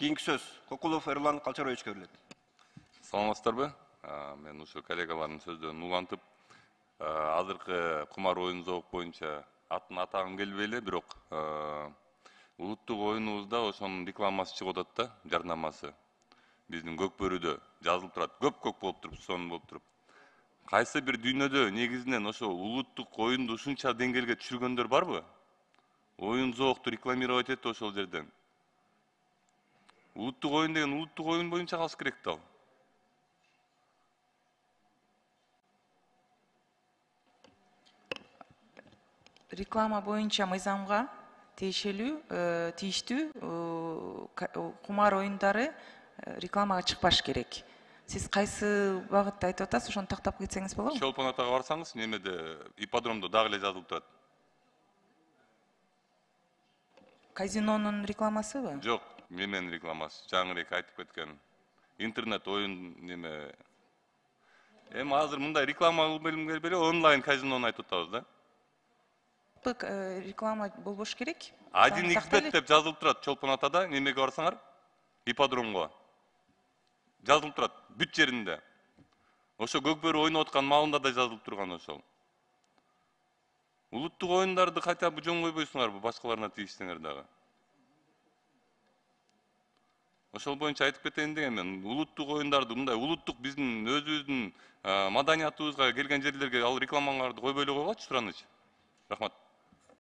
Кийинки сөз Кокулов Эрлан Калчаровичке берилет. Саламатсыздарбы? Мен ушу коллегалардын сөздөрүн улантып, азыркы кумар оюн зоок боюнча атын атагым келбей эле, бирок улуттук оюнубузда ошонун рекламасы чыгып атат да, жарнамасы. Биздин Көкбөрүдө жазылып турат, көп болуп туруп, сонун болуп туруп. Кайсы бир дүйнөдө негизинен ошо улуттук оюнду ушунча деңгээлге түшүргөндөр барбы? Оюн зоокту рекламировать этти ошол жерден. Улуттук оюн деген улуттук оюн боюнча калыш керек да. Реклама боюнча мыйзамга тийиштүү кумар оюндары рекламага чыкпаш керек. Сиз кайсы багытты айтып атасыз, ошону тактап кетсеңиз болобу? Чолпон атага барсаңыз, немеде ипподромдо дагы эле жазылып турат. Казинонун рекламасыбы? Жок, неменин рекламасы, жаңырээк айтып кеткен. Интернет оюн неме. Эми азыр мындай реклама кылып келбей эле онлайн казинону айтып атабыз да. Реклама болбош керек. 1xbet деп жазылып турат Чолпон атада, немеге барсаңар, ипподромго. Жазылып турат, бүт жеринде. Ошо Көкбөрү ойноп аткан маалында да жазылып турган ошол. Улуттук оюндарды хотя бы жөн койбойсуңарбы, башкаларына тийишсеңер дагы. Ошол боюнча айтып кетейин деген мен. Улуттук оюндарды мындай улуттук биздин өзүбүздүн маданиятыбызга келген жерлерге ал рекламаларды койбой эле койгочу, Тураныч. Рахмат.